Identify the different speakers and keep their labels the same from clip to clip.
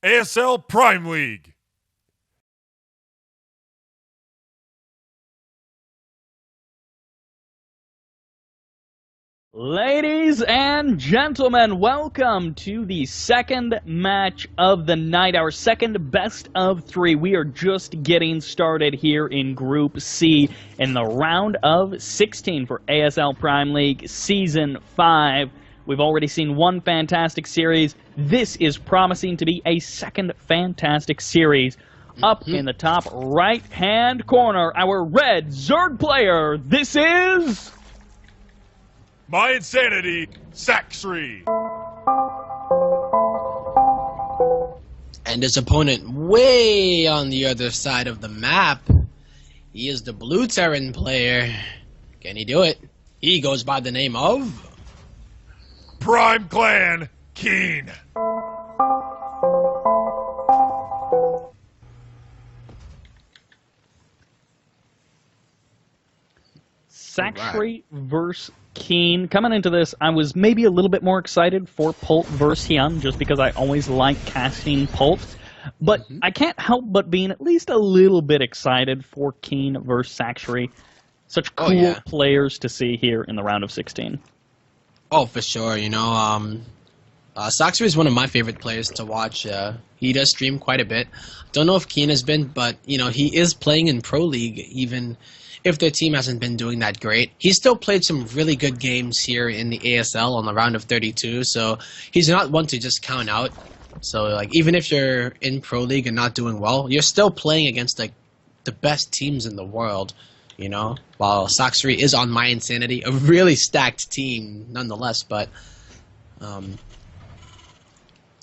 Speaker 1: ASL Prime League.
Speaker 2: Ladies and gentlemen, welcome to the second match of the night, our second best of three. We are just getting started here in Group C in the round of 16 for ASL Prime League Season 5. We've already seen one fantastic series. This is promising to be a second fantastic series. Up in the top right-hand corner, our red Zerg player, this is...
Speaker 1: My Insanity, Sacsri.
Speaker 3: And his opponent way on the other side of the map, he is the blue Terran player. Can he do it? He goes by the name of...
Speaker 1: Prime Clan, KeeN.
Speaker 2: Sacsri versus KeeN. Coming into this, I was maybe a little bit more excited for Pult versus KeeN, just because I always like casting Pult. But I can't help but being at least a little bit excited for KeeN versus Sacsri. Such cool players to see here in the round of 16.
Speaker 3: Oh, for sure. You know, Sacsri is one of my favorite players to watch. He does stream quite a bit. Don't know if KeeN has been, but, you know, he is playing in Pro League even if their team hasn't been doing that great. He's still played some really good games here in the ASL on the round of 32, so he's not one to just count out. So, like, even if you're in Pro League and not doing well, you're still playing against, like, the best teams in the world, you know? While Sacsri is on My Insanity, a really stacked team nonetheless, but,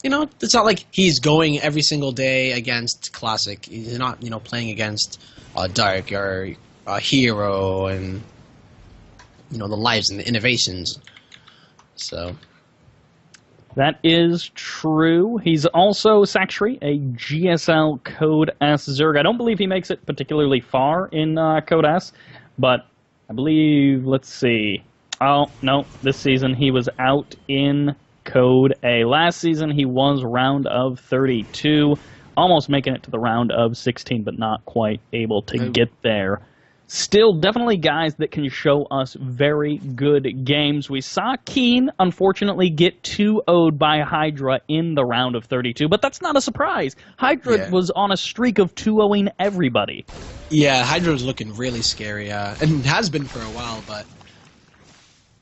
Speaker 3: you know, it's not like he's going every single day against Classic. He's not, you know, playing against Dark or Hero and, you know, the Lives and the Innovations. So
Speaker 2: that is true. He's also, Sacsri, a GSL Code S Zerg. I don't believe he makes it particularly far in Code S, but I believe, let's see. Oh, no, this season he was out in Code A. Last season he was round of 32, almost making it to the round of 16, but not quite able to get there. Still, definitely guys that can show us very good games. We saw KeeN, unfortunately, get 2-0'd by Hydra in the round of 32, but that's not a surprise. Hydra was on a streak of 2-0ing everybody.
Speaker 3: Yeah, Hydra's looking really scary, and has been for a while, but,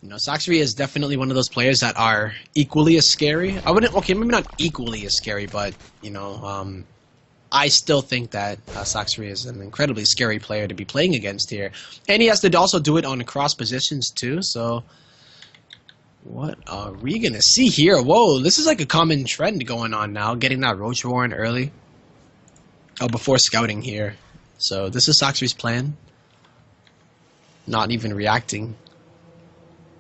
Speaker 3: you know, Sacsri is definitely one of those players that are equally as scary. Okay, maybe not equally as scary, but, you know, I still think that Sacsri is an incredibly scary player to be playing against here. And he has to also do it on cross positions too, so what are we going to see here? Whoa, this is like a common trend going on now, getting that Roach Warren early. Oh, before scouting here. So this is Sacsri's plan. Not even reacting.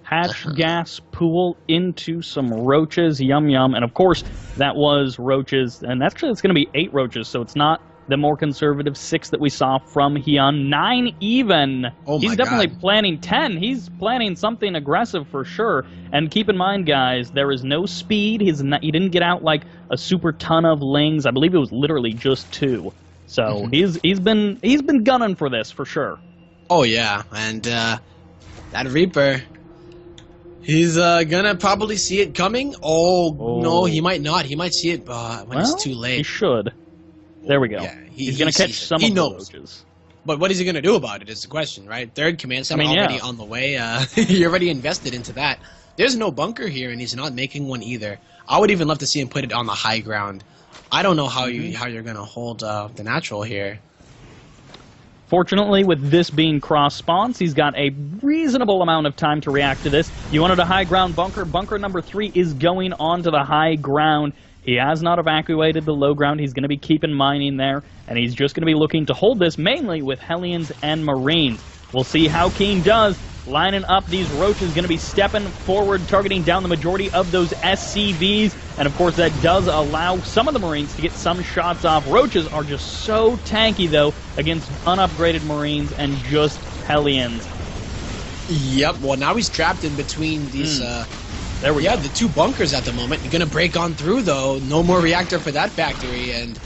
Speaker 2: Hatch gas pool into some roaches, yum yum, and of course that was roaches, and actually it's going to be 8 roaches, so it's not the more conservative 6 that we saw from HeeN. 9 even.
Speaker 3: Oh my
Speaker 2: He's definitely
Speaker 3: God.
Speaker 2: planning 10. He's planning something aggressive for sure. And keep in mind, guys, there is no speed. He didn't get out like a super ton of lings. I believe it was literally just 2. So he's been gunning for this for sure.
Speaker 3: Oh yeah, and that Reaper. He's gonna probably see it coming. Oh, no, he might not. He might see it when it's too late.
Speaker 2: He should. There we go.
Speaker 3: Yeah,
Speaker 2: he's gonna catch some of the roaches.
Speaker 3: But what is he gonna do about it is the question, right? Third command center already on the way. You're already invested into that. There's no bunker here, and he's not making one either. I would even love to see him put it on the high ground. I don't know how you're gonna hold the natural here.
Speaker 2: Fortunately, with this being cross-spawns, he's got a reasonable amount of time to react to this. You wanted a high ground bunker. Bunker number 3 is going on to the high ground. He has not evacuated the low ground. He's going to be keeping mining there, and he's just going to be looking to hold this mainly with Hellions and Marines. We'll see how KeeN does. Lining up these roaches, going to be stepping forward, targeting down the majority of those SCVs. And of course, that does allow some of the Marines to get some shots off. Roaches are just so tanky, though, against unupgraded Marines and just Hellions.
Speaker 3: Yep, well, now he's trapped in between these
Speaker 2: There we
Speaker 3: Yeah,
Speaker 2: go.
Speaker 3: the 2 bunkers at the moment. You're going to break on through, though. No more reactor for that factory, and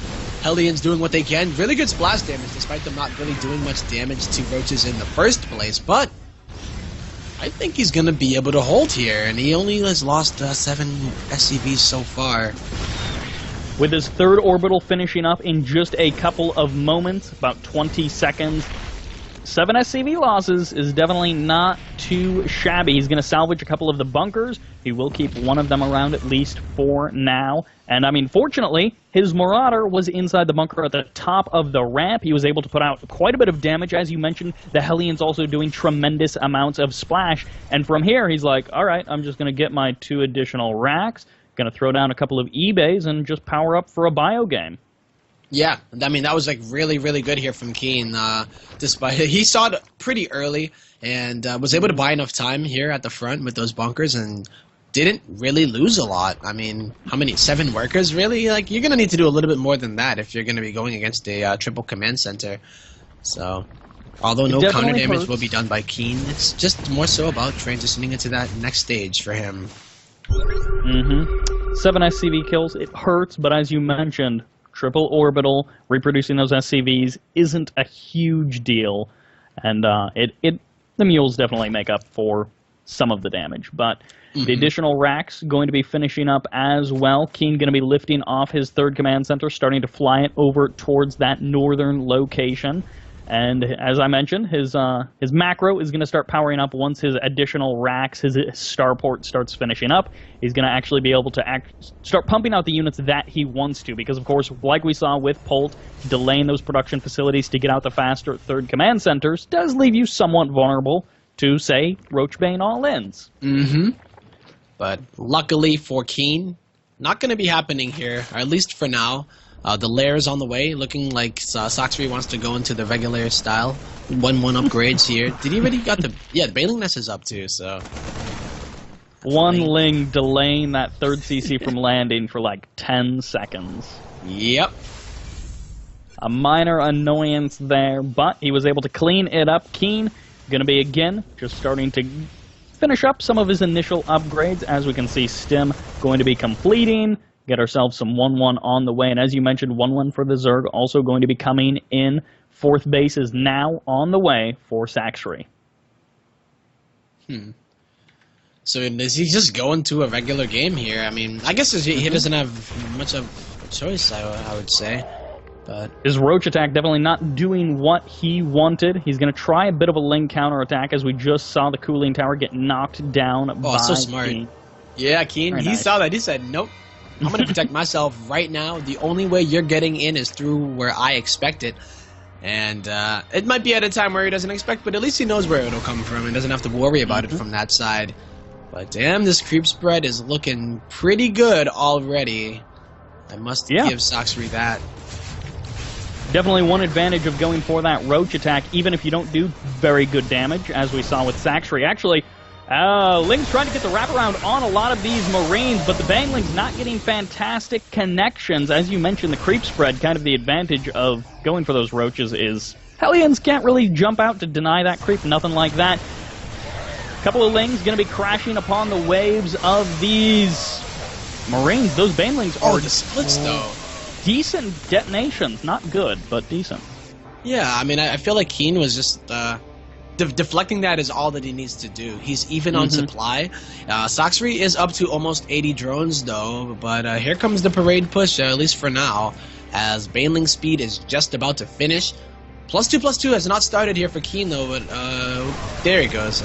Speaker 3: Hellions doing what they can. Really good splash damage, despite them not really doing much damage to Roaches in the first place. But I think he's going to be able to hold here, and he only has lost 7 SCVs so far.
Speaker 2: With his 3rd orbital finishing up in just a couple of moments, about 20 seconds. 7 SCV losses is definitely not too shabby. He's going to salvage a couple of the bunkers. He will keep one of them around at least for now. And, I mean, fortunately, his Marauder was inside the bunker at the top of the ramp. He was able to put out quite a bit of damage. As you mentioned, the Hellions also doing tremendous amounts of splash. And from here, he's like, all right, I'm just going to get my 2 additional racks, going to throw down a couple of eBays, and just power up for a bio game.
Speaker 3: Yeah, I mean, that was like really, really good here from KeeN. Despite he saw it pretty early and was able to buy enough time here at the front with those bunkers and didn't really lose a lot. I mean, how many? 7 workers, really? Like, you're gonna need to do a little bit more than that if you're gonna be going against a triple command center. So, although no counter damage will be done by KeeN, it's just more so about transitioning into that next stage for him.
Speaker 2: 7 SCV kills. It hurts, but as you mentioned, triple orbital, reproducing those SCVs isn't a huge deal, and the mules definitely make up for some of the damage. But the additional racks going to be finishing up as well. KeeN going to be lifting off his 3rd command center, starting to fly it over towards that northern location. And as I mentioned, his macro is going to start powering up once his additional racks, his starport starts finishing up. He's going to actually be able to start pumping out the units that he wants to, because, of course, like we saw with Polt, delaying those production facilities to get out the faster 3rd command centers does leave you somewhat vulnerable to, say, Roachbane all-ins.
Speaker 3: But luckily for KeeN, not going to be happening here, or at least for now. The lair's on the way, looking like Sacsri wants to go into the regular style. 1-1 upgrades here. Did he already got the... Yeah, the Bailing Nest is up too, so...
Speaker 2: One Ling delaying that 3rd CC from landing for like 10 seconds.
Speaker 3: Yep.
Speaker 2: A minor annoyance there, but he was able to clean it up. KeeN going to be, again, just starting to finish up some of his initial upgrades. As we can see, Stim going to be completing. Get ourselves some 1-1 on the way. And as you mentioned, 1-1 for the Zerg also going to be coming in. 4th base is now on the way for Sacsri.
Speaker 3: So is he just going to a regular game here? I mean, I guess he doesn't have much of a choice, I would say. But
Speaker 2: his Roach attack definitely not doing what he wanted. He's going to try a bit of a Ling counterattack, as we just saw the cooling tower get knocked down by
Speaker 3: so smart.
Speaker 2: KeeN.
Speaker 3: Yeah, KeeN, he saw that. He said, nope. I'm going to protect myself right now. The only way you're getting in is through where I expect it. And it might be at a time where he doesn't expect, but at least he knows where it'll come from and doesn't have to worry about it from that side. But damn, this creep spread is looking pretty good already. I must give Sacsri that.
Speaker 2: Definitely one advantage of going for that Roach attack, even if you don't do very good damage, as we saw with Sacsri. Actually, Ling's trying to get the wraparound on a lot of these Marines, but the Bangling's not getting fantastic connections. As you mentioned, the creep spread, kind of the advantage of going for those Roaches is Hellions can't really jump out to deny that creep, nothing like that. Couple of Lings going to be crashing upon the waves of these Marines. Those Banelings are
Speaker 3: the splits, though.
Speaker 2: Decent detonations. Not good, but decent.
Speaker 3: Yeah, I mean, I feel like KeeN was just... deflecting that is all that he needs to do. He's even on supply. Sacsri is up to almost 80 drones, though, but here comes the parade push, at least for now, as Baneling speed is just about to finish. +2/+2 has not started here for KeeN, though, but there he goes.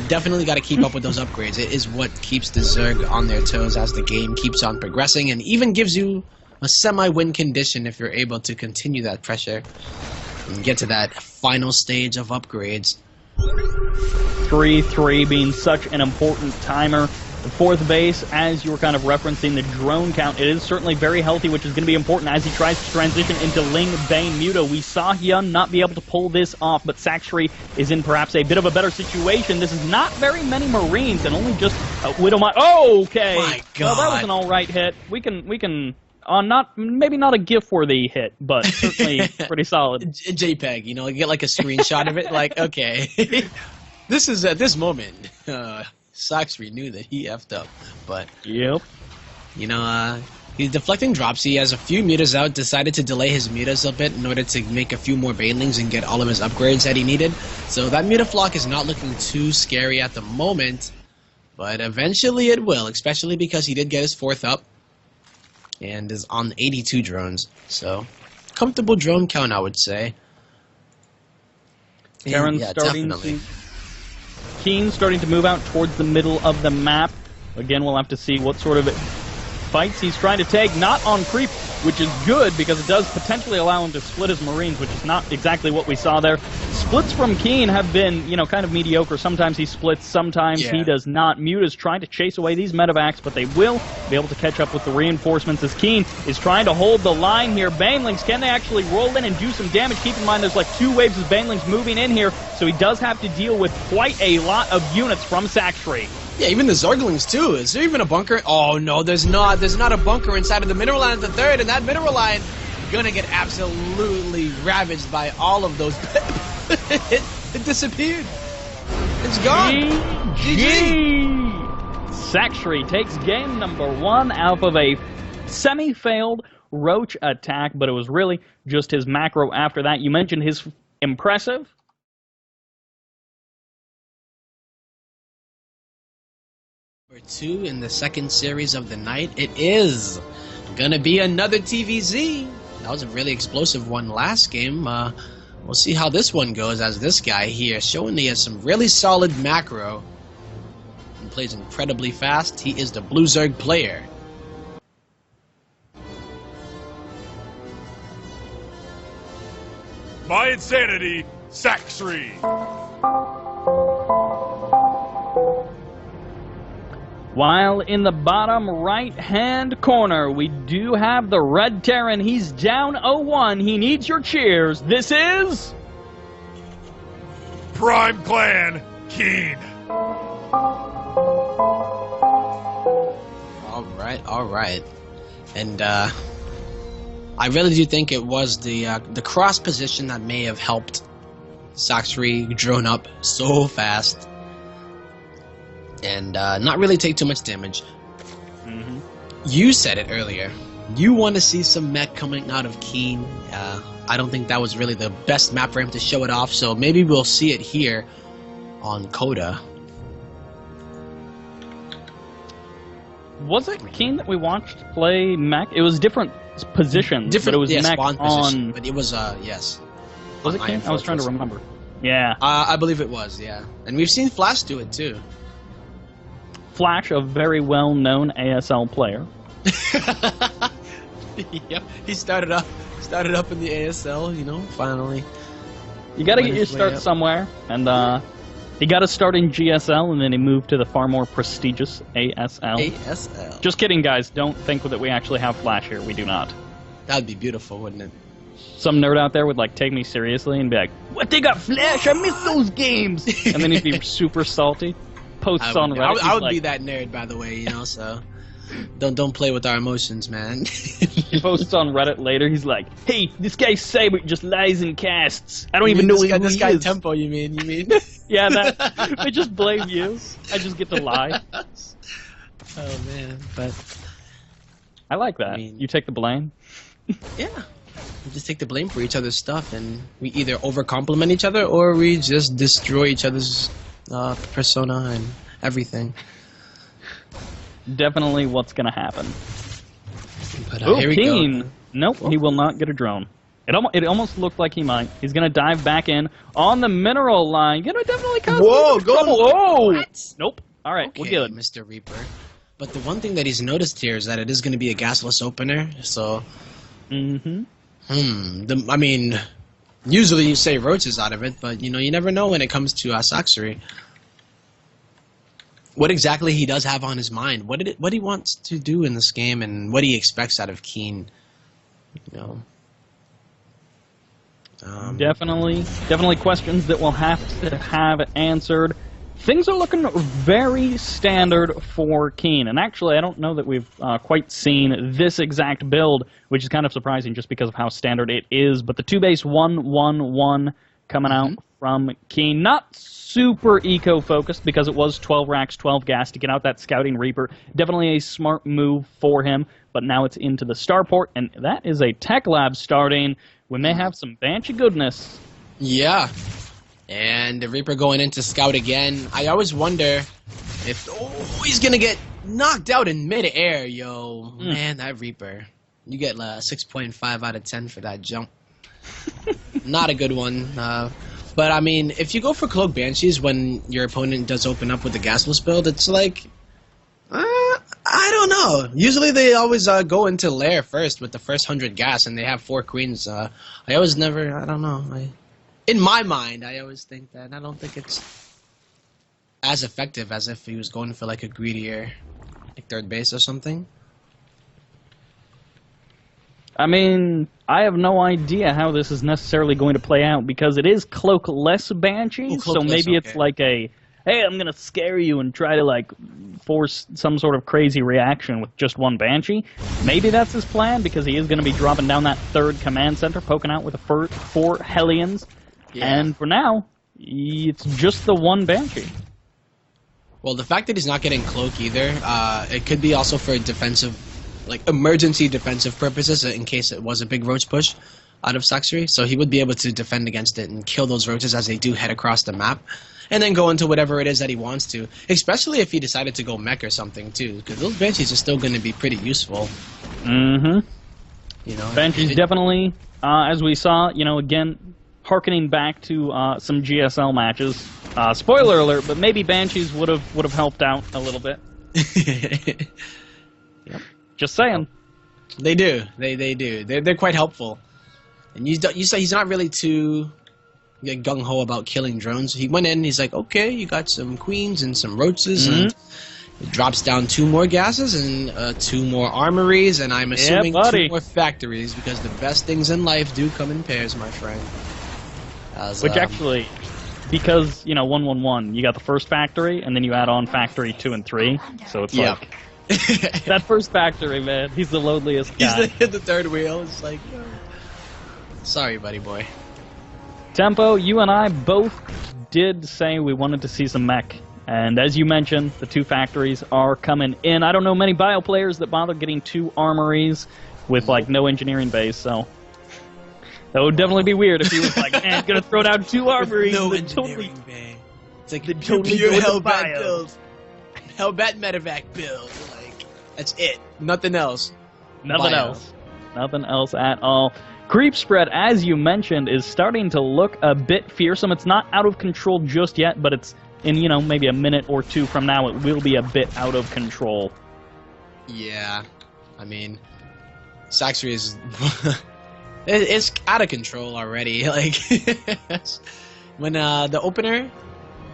Speaker 3: Definitely got to keep up with those upgrades. It is what keeps the Zerg on their toes as the game keeps on progressing, and even gives you a semi-win condition if you're able to continue that pressure and get to that final stage of upgrades.
Speaker 2: 3-3 being such an important timer. The 4th base, as you were kind of referencing the drone count, it is certainly very healthy, which is going to be important as he tries to transition into Ling Bane Muto. We saw Hyun not be able to pull this off, but Sacsri is in perhaps a bit of a better situation. This is not very many Marines, and only just Widowmine. Oh, okay.
Speaker 3: My God.
Speaker 2: Well, that was an all right hit. We can. Maybe not a GIF-worthy hit, but certainly pretty solid.
Speaker 3: JPEG, you get like a screenshot of it, like, okay. This is at this moment. Sacsri knew that he effed up, but
Speaker 2: Yep.
Speaker 3: you know, he's deflecting drops. He has a few mutas out. Decided to delay his mutas a bit in order to make a few more banelings and get all of his upgrades that he needed. So that muta flock is not looking too scary at the moment, but eventually it will, especially because he did get his 4th up and is on 82 drones. So comfortable drone count, I would say.
Speaker 2: Karen's
Speaker 3: Yeah,
Speaker 2: starting
Speaker 3: definitely.
Speaker 2: KeeN starting to move out towards the middle of the map. Again, we'll have to see what sort of fights he's trying to take. Not on creep, which is good because it does potentially allow him to split his Marines, which is not exactly what we saw there. Splits from KeeN have been, you know, kind of mediocre. Sometimes he splits, sometimes he does not. Muta's trying to chase away these medevacs, but they will be able to catch up with the reinforcements as KeeN is trying to hold the line here. Banelings, can they actually roll in and do some damage? Keep in mind there's like 2 waves of Banelings moving in here, so he does have to deal with quite a lot of units from Sacsri.
Speaker 3: Yeah, even the Zerglings too. Is there even a bunker? Oh no, there's not. There's not a bunker inside of the mineral line at the 3rd, and that mineral line gonna get absolutely ravaged by all of those. it disappeared. It's gone.
Speaker 2: GG. Sacsri takes game number 1 out of a semi-failed Roach attack, but it was really just his macro after that. You mentioned his impressive.
Speaker 3: Number 2 in the 2nd series of the night. It is gonna be another TVZ. That was a really explosive one last game. We'll see how this one goes, as this guy here showing he has some really solid macro and plays incredibly fast. He is the Blue Zerg player.
Speaker 1: My insanity, Sacsri.
Speaker 2: While in the bottom right-hand corner, we do have the Red Terran. He's down 0-1. He needs your cheers. This is...
Speaker 1: Prime Clan, KeeN.
Speaker 3: All right. And I really do think it was the cross position that may have helped Sacsri drone up so fast and not really take too much damage.
Speaker 2: Mm-hmm.
Speaker 3: You said it earlier. You want to see some mech coming out of KeeN. I don't think that was really the best map for him to show it off, so maybe we'll see it here on Coda.
Speaker 2: Was it KeeN that we watched play mech? It was different positions, but it was mech
Speaker 3: spawn
Speaker 2: on...
Speaker 3: position, but it was, yes.
Speaker 2: Was it KeeN? I was trying to remember. Yeah.
Speaker 3: I believe it was, yeah. And we've seen Flash do it, too.
Speaker 2: Flash, a very well-known ASL player.
Speaker 3: Yep, he started up in the ASL, you know, finally.
Speaker 2: You gotta get your start somewhere, and he got to start in GSL, and then he moved to the far more prestigious ASL.
Speaker 3: ASL.
Speaker 2: Just kidding, guys. Don't think that we actually have Flash here. We do not.
Speaker 3: That'd be beautiful, wouldn't it?
Speaker 2: Some nerd out there would like take me seriously and be like, "What, they got Flash? I missed those games." And then he'd be super salty. Posts on Reddit.
Speaker 3: I would
Speaker 2: like,
Speaker 3: be that nerd, by the way, you know. So don't play with our emotions, man.
Speaker 2: he posts on Reddit later. He's like, "Hey, this guy Cyber just lies and casts. I don't even know who
Speaker 3: this
Speaker 2: he
Speaker 3: guy
Speaker 2: is."
Speaker 3: Tempo, you mean?
Speaker 2: Yeah, that. I just blame you. I just get to lie.
Speaker 3: Oh man, but
Speaker 2: I like that.
Speaker 3: I mean-
Speaker 2: You take the blame.
Speaker 3: yeah. We just take the blame for each other's stuff, and we either over-compliment each other or we just destroy each other's persona and everything.
Speaker 2: Definitely what's gonna happen.
Speaker 3: But
Speaker 2: Oh,
Speaker 3: here we
Speaker 2: KeeN.
Speaker 3: go.
Speaker 2: Nope, he will not get a drone. It almost looked like he might. He's gonna dive back in on the mineral line. Gonna definitely cause
Speaker 3: Whoa, go!
Speaker 2: trouble. Oh,
Speaker 3: What?
Speaker 2: nope. All right,
Speaker 3: Okay,
Speaker 2: we'll get it.
Speaker 3: Mr. Reaper. But the one thing that he's noticed here is that it is going to be a gasless opener, so...
Speaker 2: Mm-hmm.
Speaker 3: I mean, usually you say roaches out of it, but, you know, you never know when it comes to Sacsri. What exactly he does have on his mind, what he wants to do in this game, and what he expects out of KeeN, you know.
Speaker 2: Definitely questions that we'll have to have answered. Things are looking very standard for KeeN, and actually I don't know that we've quite seen this exact build, which is kind of surprising just because of how standard it is, but the 2-base 1-1-1 coming out from KeeN. Not super eco-focused because it was 12 racks, 12 gas to get out that Scouting Reaper. Definitely a smart move for him, but now it's into the starport, and that is a Tech Lab starting. We may have some Banshee goodness.
Speaker 3: Yeah. And the Reaper going into Scout again. I always wonder if... Oh, he's going to get knocked out in midair, yo. Man, that Reaper. You get 6.5 out of 10 for that jump. Not a good one. But, I mean, if you go for Cloak Banshees when your opponent does open up with the gasless build, it's like... I don't know. Usually they always go into Lair first with the first 100 gas, and they have 4 queens. I always never... I don't know. In my mind, I always think that. I don't think it's as effective as if he was going for like a greedier like third base or something.
Speaker 2: I mean, I have no idea how this is necessarily going to play out because it is cloakless Banshees, so maybe it's like a, hey, I'm going to scare you and try to like force some sort of crazy reaction with just one Banshee. Maybe that's his plan because he is going to be dropping down that third command center, poking out with the 4 Hellions. Yeah. And for now, it's just the one Banshee.
Speaker 3: Well, the fact that he's not getting Cloak either, it could be also for defensive, like emergency defensive purposes in case it was a big roach push out of Sacsri. So he would be able to defend against it and kill those roaches as they do head across the map. And then go into whatever it is that he wants to. Especially if he decided to go mech or something too. Because those Banshees are still going to be pretty useful.
Speaker 2: Mm-hmm.
Speaker 3: You know,
Speaker 2: Banshees definitely, as we saw, you know, again... Harkening back to some GSL matches. Spoiler alert, but maybe Banshees would have helped out a little bit. Yep. Just saying.
Speaker 3: They do. They do. They're quite helpful. And you say he's not really too gung ho about killing drones. He went in. And he's like, okay, you got some queens and some roaches, and it drops down 2 more gases and 2 more armories, and I'm assuming 2 more factories because the best things in life do come in pairs, my friend.
Speaker 2: Which actually, because, you know, 1-1-1, you got the first factory, and then you add on factory 2 and 3, so it's like, that first factory, man, he's the loneliest guy.
Speaker 3: He's the third wheel, it's like, sorry, buddy boy.
Speaker 2: Tempo, you and I both did say we wanted to see some mech, and as you mentioned, the 2 factories are coming in. I don't know many bio players that bother getting 2 armories with, like, no engineering base, so... That would definitely be weird if he was like, man, gonna throw down 2 armories.
Speaker 3: No engineering bay. It's like the totally pure Hellbat build. Hellbat medevac build. Like, that's it. Nothing else.
Speaker 2: Nothing else. Nothing else at all. Creep spread, as you mentioned, is starting to look a bit fearsome. It's not out of control just yet, but it's in, you know, maybe a minute or 2 from now, it will be a bit out of control.
Speaker 3: Yeah. I mean, Sacsri is... It's out of control already. Like, when the opener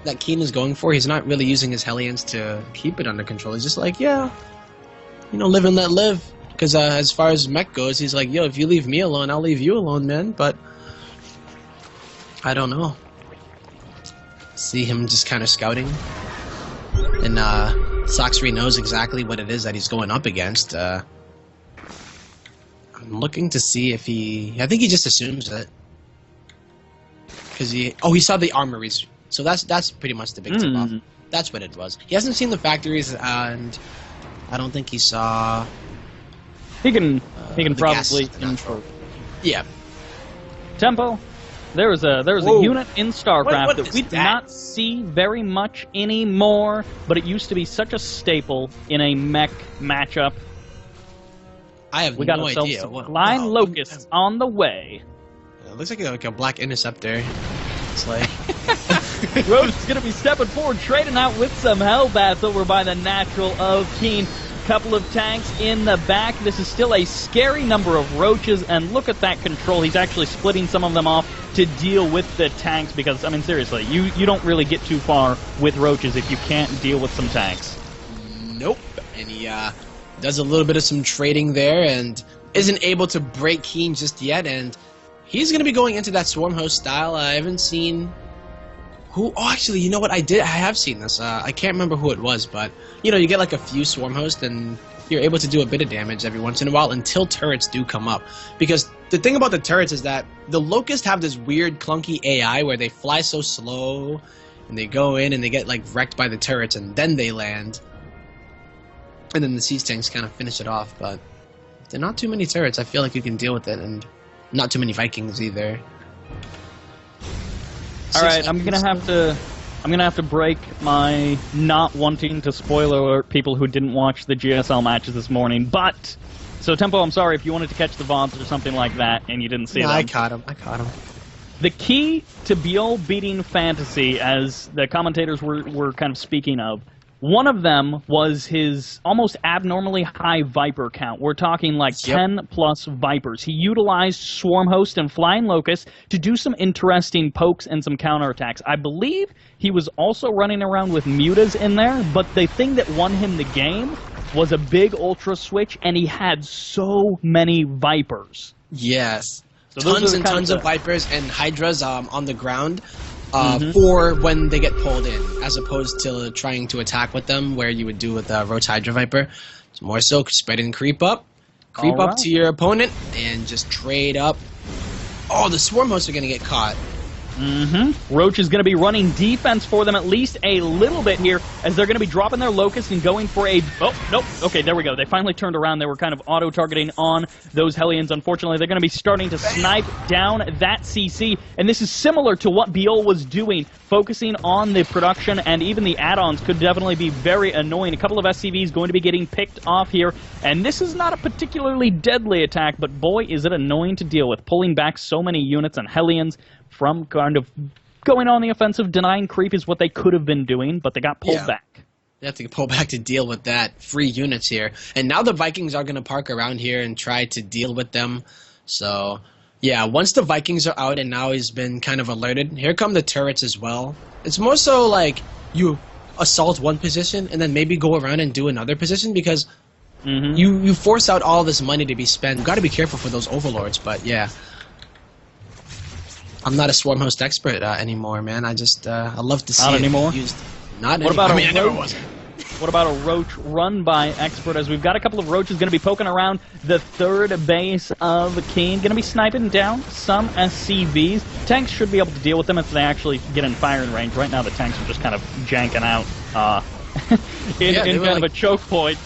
Speaker 3: that KeeN is going for, he's not really using his Hellions to keep it under control. He's just like, yeah, you know, live and let live. Because as far as mech goes, he's like, yo, if you leave me alone, I'll leave you alone, man. But I don't know. See him just kind of scouting, and Sacsri knows exactly what it is that he's going up against. I'm looking to see if he... I think he just assumes it. Because he... Oh, he saw the armories. So that's pretty much the big tip-off. That's what it was. He hasn't seen the factories, and I don't think he saw...
Speaker 2: He can probably infer.
Speaker 3: Yeah.
Speaker 2: Tempo, there was a unit in StarCraft that we do not see very much anymore, but it used to be such a staple in a mech matchup.
Speaker 3: I have no idea.
Speaker 2: Line locusts on the way.
Speaker 3: It looks like a black interceptor. It's like...
Speaker 2: Roach is going to be stepping forward, trading out with some Hellbats over by the natural of KeeN. Couple of tanks in the back. This is still a scary number of roaches, and look at that control. He's actually splitting some of them off to deal with the tanks because, I mean, seriously, you don't really get too far with roaches if you can't deal with some tanks.
Speaker 3: Nope. And he does a little bit of some trading there and isn't able to break KeeN just yet, and he's going to be going into that Swarm Host style. I haven't seen... Who? Oh, actually, you know what? I have seen this. I can't remember who it was, but you know, you get like a few Swarm Hosts, and you're able to do a bit of damage every once in a while until turrets do come up. Because the thing about the turrets is that the Locusts have this weird clunky AI where they fly so slow and they go in and they get like wrecked by the turrets and then they land. And then the siege tanks kind of finish it off, but if there are not too many turrets, I feel like you can deal with it, and not too many Vikings either.
Speaker 2: All right, I'm gonna have to break my not wanting to spoiler alert people who didn't watch the GSL matches this morning. But so Tempo, I'm sorry if you wanted to catch the VODs or something like that and you didn't see them.
Speaker 3: I caught him.
Speaker 2: The key to Biol beating Fantasy, as the commentators were kind of speaking of, one of them was his almost abnormally high Viper count. We're talking like 10 plus Vipers. He utilized Swarm Host and Flying Locust to do some interesting pokes and some counterattacks. I believe he was also running around with Mutas in there, but the thing that won him the game was a big Ultra Switch, and he had so many Vipers.
Speaker 3: Yes.
Speaker 2: So
Speaker 3: tons and tons of Vipers and Hydras on the ground. For when they get pulled in, as opposed to trying to attack with them, where you would do with the Roach Hydra Viper. It's more so spread and creep up to your opponent, and just trade up. Oh, the Swarm Hosts are going to get caught.
Speaker 2: Roach is going to be running defense for them at least a little bit here, as they're going to be dropping their Locust and going for a... Oh, nope. Okay, there we go. They finally turned around. They were kind of auto-targeting on those Hellions. Unfortunately, they're going to be starting to snipe down that CC, and this is similar to what Biol was doing, focusing on the production, and even the add-ons could definitely be very annoying. A couple of SCVs going to be getting picked off here, and this is not a particularly deadly attack, but boy, is it annoying to deal with, pulling back so many units and Hellions from kind of going on the offensive. Denying creep is what they could have been doing, but they got pulled back.
Speaker 3: They have to pull back to deal with that free units here. And now the Vikings are going to park around here and try to deal with them. So, yeah, once the Vikings are out and now he's been kind of alerted, here come the turrets as well. It's more so like you assault one position and then maybe go around and do another position, because you force out all this money to be spent. You've got to be careful for those overlords, but yeah. I'm not a Swarm Host expert anymore, man. I just I love to see
Speaker 2: not
Speaker 3: it
Speaker 2: anymore.
Speaker 3: Used. Not
Speaker 2: what
Speaker 3: anymore.
Speaker 2: About
Speaker 3: I never was.
Speaker 2: What about a Roach run by expert? As we've got a couple of Roaches going to be poking around the third base of KeeN, going to be sniping down some SCVs. Tanks should be able to deal with them if they actually get in firing range. Right now, the tanks are just kind of janking out in kind of a choke point.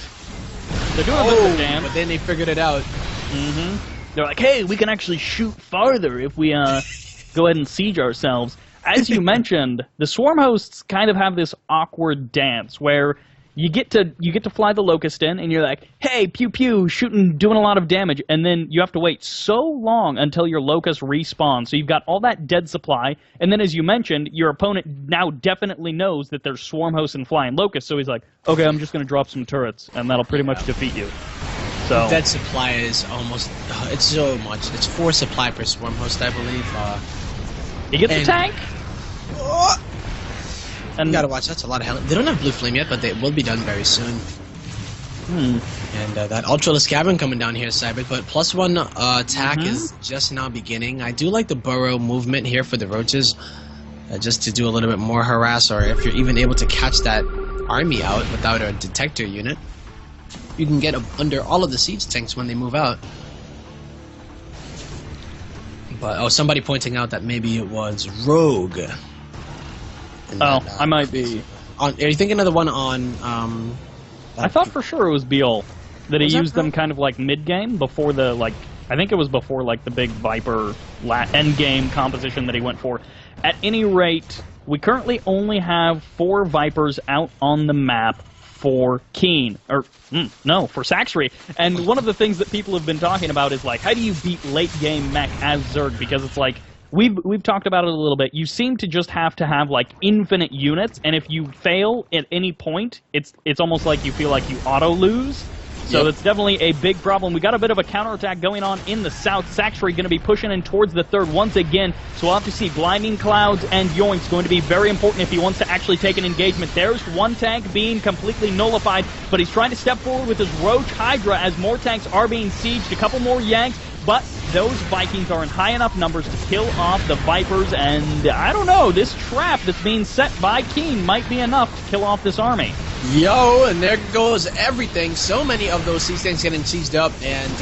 Speaker 2: They're doing a bit of damage,
Speaker 3: but then they figured it out.
Speaker 2: They're like, hey, we can actually shoot farther if we go ahead and siege ourselves. As you mentioned, the Swarm Hosts kind of have this awkward dance where you get to fly the Locust in, and you're like, hey, pew pew, shooting, doing a lot of damage, and then you have to wait so long until your Locust respawns. So you've got all that dead supply, and then as you mentioned, your opponent now definitely knows that there's Swarm Hosts and Flying Locusts, so he's like, okay, I'm just going to drop some turrets, and that'll pretty much defeat you. So
Speaker 3: dead supply is almost, it's so much. It's 4 supply per Swarm Host, I believe.
Speaker 2: He gets a tank.
Speaker 3: And you gotta watch, that's a lot of hell. They don't have Blue Flame yet, but they will be done very soon. And that Ultralisk Cavern coming down here, Cyber, but +1 attack is just now beginning. I do like the burrow movement here for the Roaches, just to do a little bit more harass, or if you're even able to catch that army out without a detector unit, you can get under all of the siege tanks when they move out. But, somebody pointing out that maybe it was Rogue.
Speaker 2: I might be.
Speaker 3: Are you thinking of the one on...
Speaker 2: I thought for sure it was Biol. That he used them kind of like mid-game before the, like... I think it was before, like, the big Viper end-game composition that he went for. At any rate, we currently only have 4 Vipers out on the map for KeeN, or no, for Sacsri. And one of the things that people have been talking about is like, how do you beat late game mech as Zerg? Because it's like, we've talked about it a little bit. You seem to just have to have like infinite units, and if you fail at any point, it's almost like you feel like you auto lose. So that's definitely a big problem. We got a bit of a counterattack going on in the south. Sacsri going to be pushing in towards the third once again. So we'll have to see Blinding Clouds and Yoinks going to be very important if he wants to actually take an engagement. There's one tank being completely nullified, but he's trying to step forward with his Roach Hydra as more tanks are being sieged. A couple more Yanks, but those Vikings are in high enough numbers to kill off the Vipers, and I don't know, this trap that's being set by KeeN might be enough to kill off this army.
Speaker 3: Yo, and there goes everything. So many of those siege tanks getting sieged up, and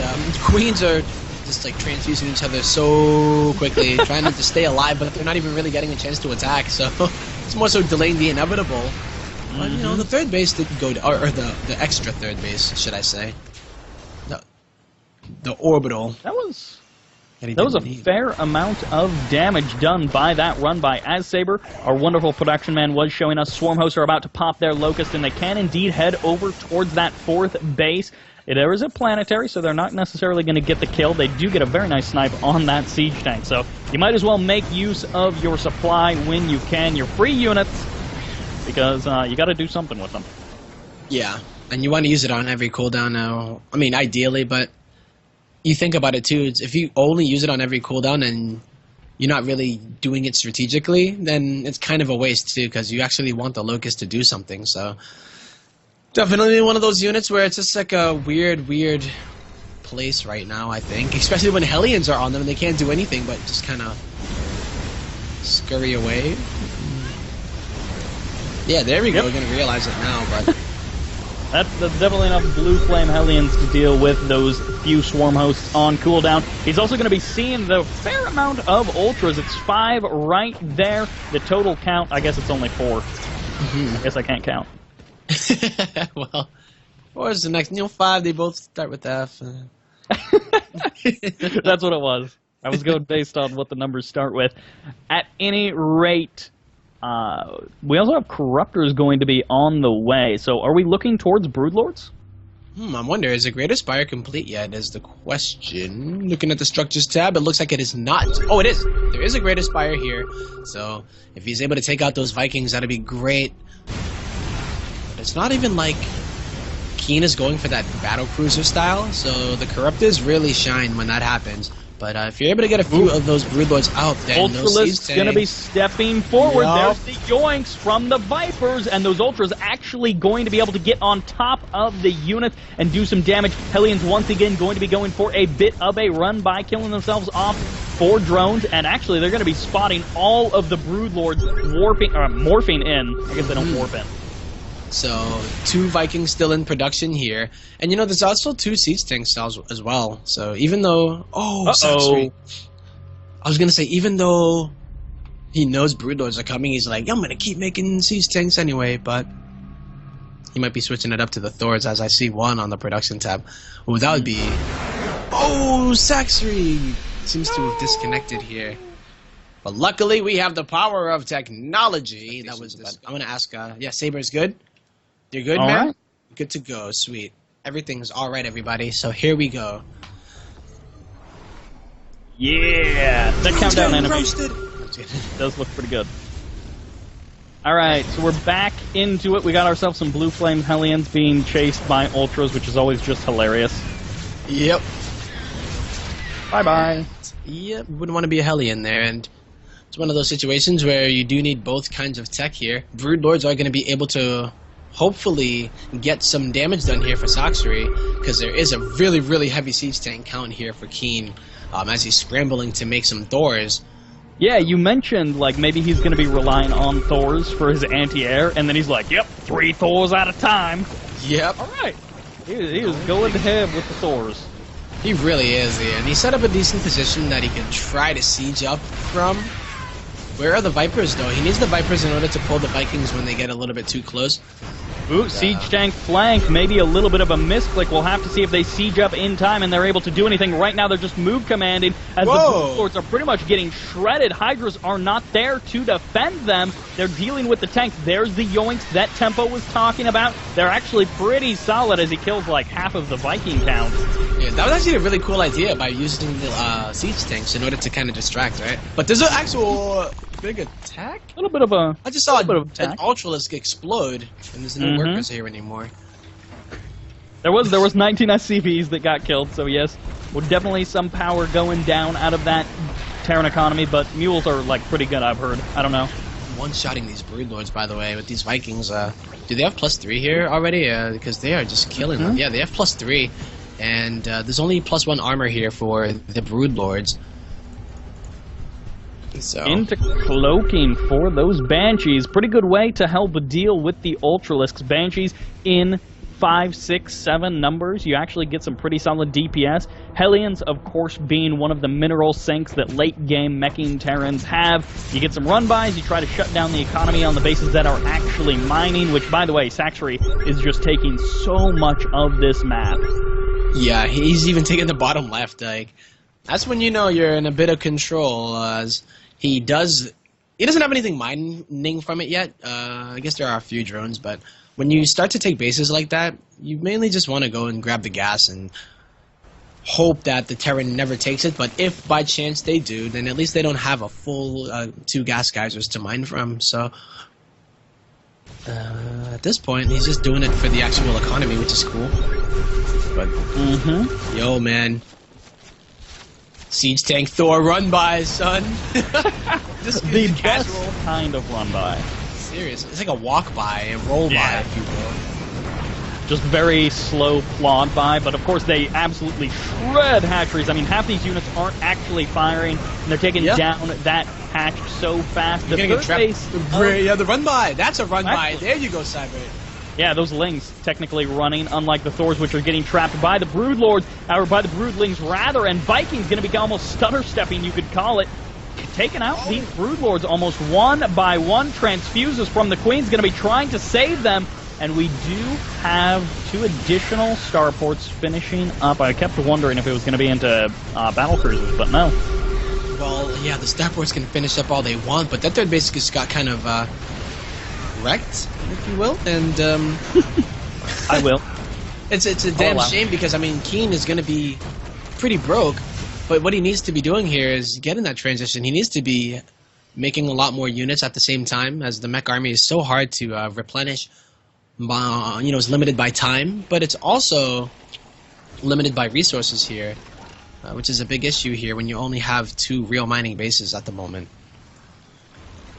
Speaker 3: queens are just like transfusing each other so quickly, trying to stay alive, but they're not even really getting a chance to attack. So it's more so delaying the inevitable. But you know, the third base did go, or the extra third base, should I say? The orbital.
Speaker 2: That was a fair amount of damage done by that run by Saber. Our wonderful production man was showing us Swarm Hosts are about to pop their Locust, and they can indeed head over towards that fourth base. There is a planetary, so they're not necessarily going to get the kill. They do get a very nice snipe on that siege tank, so you might as well make use of your supply when you can. Your free units, because you got to do something with them. Yeah,
Speaker 3: and you want to use it on every cooldown now. I mean, ideally, but you think about it too, if you only use it on every cooldown and you're not really doing it strategically, then it's kind of a waste too, because you actually want the Locust to do something. So definitely one of those units where it's just like a weird place right now, I think. Especially when Hellions are on them and they can't do anything but just kind of scurry away. Yeah, there we go. We're going to realize it now, but
Speaker 2: That's definitely enough Blue Flame Hellions to deal with those few Swarm Hosts on cooldown. He's also going to be seeing the fair amount of Ultras. It's 5 right there. The total count, I guess it's only 4. I guess I can't count.
Speaker 3: Well, 4 is the next. 5, they both start with F.
Speaker 2: That's what it was. I was going based on what the numbers start with. At any rate, we also have Corruptors going to be on the way. So are we looking towards Broodlords?
Speaker 3: I wonder, is the Greater Spire complete yet is the question. Looking at the Structures tab, it looks like it is not. Oh, it is. There is a Greater Spire here. So if he's able to take out those Vikings, that'd be great. But it's not even like KeeN is going for that Battle Cruiser style. So the Corruptors really shine when that happens. But if you're able to get a few of those Broodlords out, then
Speaker 2: Ultralisk's going to be stepping forward. There's the yoinks from the Vipers, and those Ultras actually going to be able to get on top of the units and do some damage. Hellions once again going to be going for a bit of a run by killing themselves off 4 drones, and actually they're going to be spotting all of the Broodlords morphing in. I guess they don't warp in.
Speaker 3: So 2 Vikings still in production here, and you know there's also 2 siege tank styles as well. So even though Sacsri, I was gonna say even though he knows Broodlords are coming, he's like I'm gonna keep making siege tanks anyway. But he might be switching it up to the Thors, as I see 1 on the production tab. Ooh, that would be Sacsri seems to have disconnected here. But luckily we have the power of technology. That was I'm gonna ask. Yeah, Saber's good. You're good,
Speaker 2: all
Speaker 3: man?
Speaker 2: Right.
Speaker 3: Good to go. Sweet. Everything's alright, everybody. So here we go.
Speaker 2: Yeah! That countdown animation does look pretty good. Alright, so we're back into it. We got ourselves some Blue Flame Hellions being chased by Ultras, which is always just hilarious.
Speaker 3: Yep.
Speaker 2: Bye-bye.
Speaker 3: Yep, you wouldn't want to be a Hellion there, and it's one of those situations where you do need both kinds of tech here. Broodlords are going to be able to hopefully get some damage done here for Sacsri, because there is a really heavy siege tank count here for KeeN as he's scrambling to make some Thors.
Speaker 2: Yeah, you mentioned like maybe he's going to be relying on Thors for his anti-air, and then he's like, yep, 3 Thors at a time.
Speaker 3: Yep.
Speaker 2: Alright. He was going ahead with the Thors.
Speaker 3: He really is, yeah. And he set up a decent position that he can try to siege up from. Where are the Vipers, though? He needs the Vipers in order to pull the Vikings when they get a little bit too close.
Speaker 2: Ooh, siege tank flank, maybe a little bit of a misclick. We'll have to see if they siege up in time and they're able to do anything. Right now they're just move commanding as the Broodlords are pretty much getting shredded. Hydras are not there to defend them. They're dealing with the tanks. There's the yoinks that Tempo was talking about. They're actually pretty solid as he kills like half of the Viking count.
Speaker 3: Yeah, that was actually a really cool idea by using the siege tanks in order to kind of distract, right? But there's an actual big attack?
Speaker 2: A little bit of a...
Speaker 3: I just saw an Ultralisk explode, and there's no workers here anymore.
Speaker 2: There was 19 SCVs that got killed, so yes, well, definitely some power going down out of that Terran economy, but mules are like pretty good, I've heard. I don't know.
Speaker 3: One-shotting these Broodlords, by the way, with these Vikings. Do they have +3 here already? Because they are just killing them. Yeah, they have +3, and there's only +1 armor here for the Broodlords. So
Speaker 2: into cloaking for those Banshees. Pretty good way to help deal with the Ultralisks. Banshees in 5, 6, 7 numbers. You actually get some pretty solid DPS. Hellions, of course, being one of the mineral sinks that late-game meching Terrans have. You get some run-bys, you try to shut down the economy on the bases that are actually mining, which, by the way, Sacsri is just taking so much of this map.
Speaker 3: yeah, he's even taking the bottom left. Like, that's when you know you're in a bit of control, as he doesn't have anything mining from it yet. I guess there are a few drones, but when you start to take bases like that, you mainly just want to go and grab the gas and hope that the Terran never takes it. But if by chance they do, then at least they don't have a full 2 gas geysers to mine from. So at this point, he's just doing it for the actual economy, which is cool. But yo, man. Siege tank Thor run by, son. This
Speaker 2: The
Speaker 3: is
Speaker 2: best
Speaker 3: casual.
Speaker 2: kind of run by.
Speaker 3: Serious. It's like a walk by, a roll by, if you will.
Speaker 2: Just very slow plod by, but of course they absolutely shred hatcheries. I mean, half these units aren't actually firing, and they're taking down that hatch so fast. The third base
Speaker 3: yeah, the run by. That's a run by.
Speaker 2: Actually,
Speaker 3: There you go, Cyber.
Speaker 2: yeah, those Lings technically running, unlike the Thors, which are getting trapped by the Broodlords, or by the Broodlings rather, and Viking's going to be almost stutter-stepping, you could call it. Taking out these Broodlords almost one by one. Transfuses from the Queen's going to be trying to save them. And we do have 2 additional starports finishing up. I kept wondering if it was going to be into battle cruisers, but no.
Speaker 3: Well, yeah, the starports can finish up all they want, but that third base just got kind of wrecked, if you will. And
Speaker 2: I will.
Speaker 3: It's a damn shame because, I mean, KeeN is going to be pretty broke. But what he needs to be doing here is getting that transition. He needs to be making a lot more units at the same time, as the mech army is so hard to replenish. It's limited by time, but it's also limited by resources here, which is a big issue here when you only have 2 real mining bases at the moment.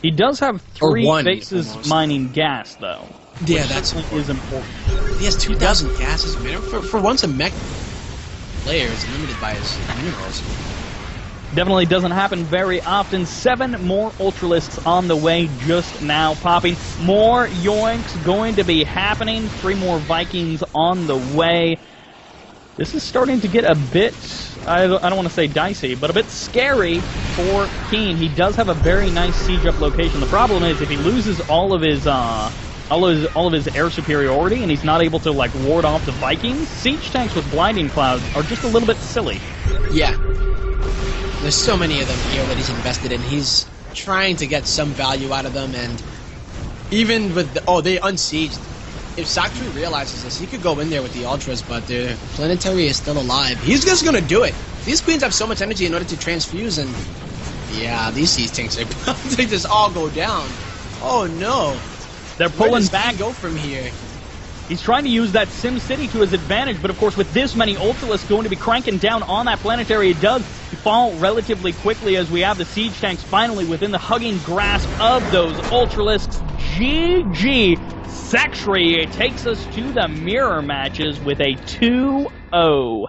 Speaker 2: He does have 3
Speaker 3: one,
Speaker 2: bases
Speaker 3: almost.
Speaker 2: mining gas, though.
Speaker 3: Yeah,
Speaker 2: which
Speaker 3: that's
Speaker 2: certainly is important.
Speaker 3: He has 2,000 gases. For once a mech player is limited by his minerals.
Speaker 2: Definitely doesn't happen very often. 7 more Ultralisks on the way just now popping. More yoinks going to be happening. 3 more Vikings on the way. This is starting to get a bit, I don't want to say dicey, but a bit scary for KeeN. He does have a very nice siege up location. The problem is if he loses all of his air superiority and he's not able to like ward off the Vikings, siege tanks with blinding clouds are just a little bit silly.
Speaker 3: Yeah. There's so many of them here that he's invested in. He's trying to get some value out of them, and even with they unsieged. If Sacsri realizes this, he could go in there with the Ultras, but the Planetary is still alive. He's just gonna do it. These Queens have so much energy in order to transfuse, and yeah, these siege tanks are about to just all go down. Oh no.
Speaker 2: They're pulling back.
Speaker 3: Where does KeeN go from here?
Speaker 2: He's trying to use that Sim City to his advantage, but of course with this many Ultralisks going to be cranking down on that Planetary, it does fall relatively quickly as we have the siege tanks finally within the hugging grasp of those Ultralisks. GG. Sacsri takes us to the mirror matches with a 2-0.